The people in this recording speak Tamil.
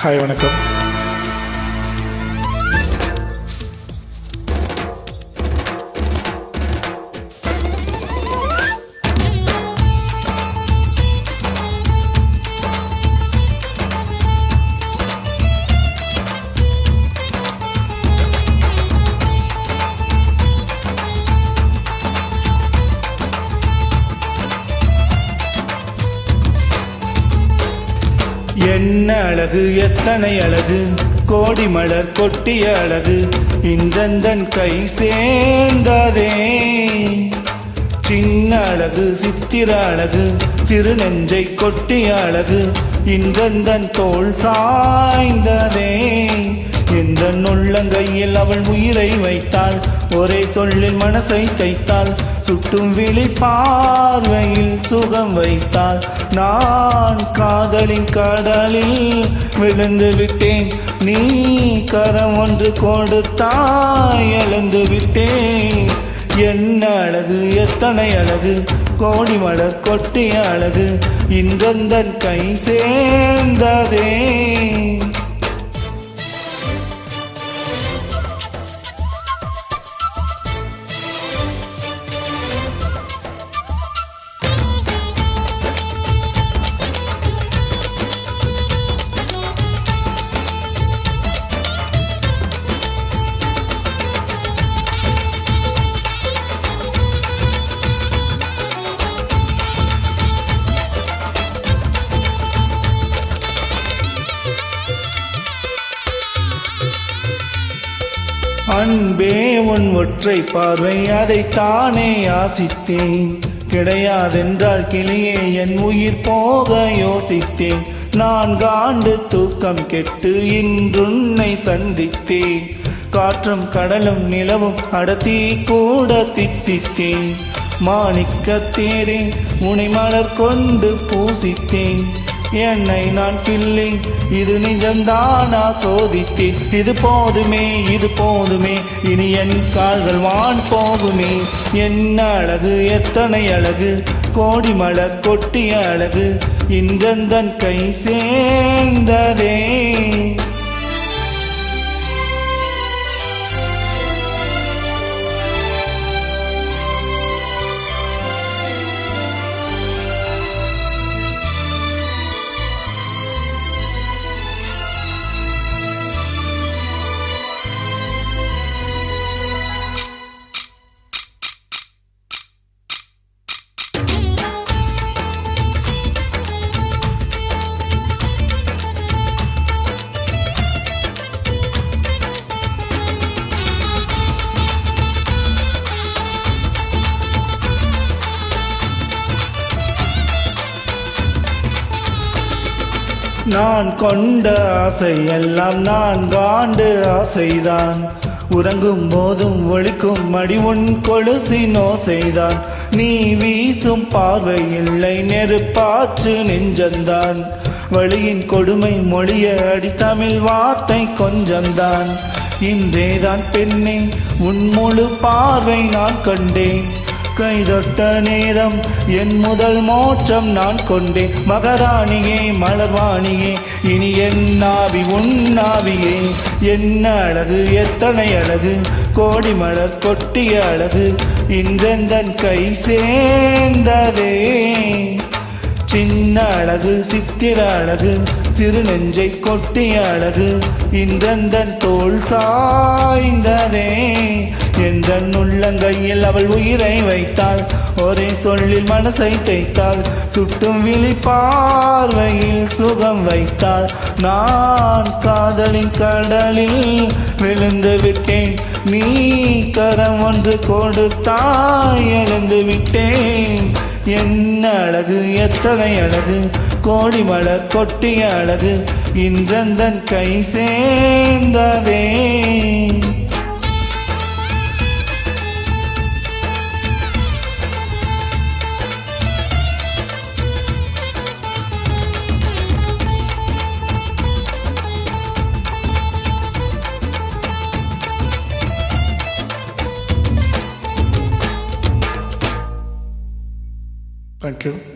ஹாய் வணக்கம். என்ன அழகு, எத்தனை அழகு, கோடி மலர் கொட்டிய அழகு, இன்றந்தன் கை சேர்ந்ததே. சின்ன அழகு, சித்திர அழகு, சிறு நெஞ்சை கொட்டிய அழகு, இன்றந்தன் தோள் சாய்ந்ததே. எந்த உள்ளங்கையில் அவள் உயிரை வைத்தாள், ஒரே சொல்லில் மனசை தைத்தாள், சுட்டும் விழி பார்வையில் சுகம் வைத்தாள். நான் காதலின் கடலில் விழுந்து விட்டேன், நீ கரம் ஒன்று கொடுத்தாய் எழுந்து விட்டேன். என்ன அழகு, எத்தனை அழகு, கோடி மலர் கொட்டிய அழகு, இன்றந்தன் கை சேர்ந்ததே. அன்பே உன் ஒற்றை பார்வை, அதை தானே ஆசித்தேன். கிடையாதென்றால் கிளியே என் உயிர் போக யோசித்தேன். நான் காண்டு தூக்கம் கெட்டு இன்றுன்னை சந்தித்தேன். காற்றும் கடலும் நிலவும் அடத்தி கூட தித்தித்தேன். மாணிக்க தேரே உனை மலர் கொண்டு பூசித்தேன். என்னை நான் கிள்ளி இது நிஜம்தானா சோதித்தேன். இது போதுமே, இது போதுமே, இனி என் கால்கள் வான் போகுமே. என்ன அழகு, எத்தனை அழகு, கோடி மலர் கொட்டிய அழகு, இன்றந்தன் கை சேர்ந்ததே. நான் கொண்ட ஆசை எல்லாம் நான் காண்டு ஆசைதான். உறங்கும் போதும் ஒழிக்கும் மடி உன் கொலுசின் ஓசைதான். நீ வீசும் பார்வை இல்லை, நெருப்பாச்சு நெஞ்சந்தான். வழியின் கொடுமை மொழிய அடி தமிழ் வார்த்தை கொஞ்சம்தான். இன்றேதான் பெண்ணே உன் முழு பார்வை நான் கண்டேன். கைதொட்ட நேரம் என் முதல் மோட்சம் நான் கொண்டேன். மகராணியே மலர்வாணியே, இனி என் நாவி உன் நாவியே. என்ன அழகு, எத்தனை அழகு, கோடி மலர் கொட்டிய அழகு, இன்றந்தன் கை சேர்ந்ததே. சின்ன அழகு, சித்திர அழகு, சிறு நெஞ்சை கொட்டிய அழகு, இன்றந்தன் தோள் சாய்ந்ததே. எந்த உள்ளங்கையில் அவள் உயிரை வைத்தாள், ஒரே சொல்லில் மனசை தைத்தாள், சுட்டும் விழி பார்வையில் சுகம் வைத்தாள். நான் காதலின் கடலில் விழுந்து விட்டேன், நீ கரம் ஒன்று கொடுத்தாய் எழுந்து விட்டேன். என்ன அழகு, எத்தனை அழகு, கோடி மலர் கொட்டிய அழகு, இன்றந்தன் கை சேர்ந்ததே. Thank you.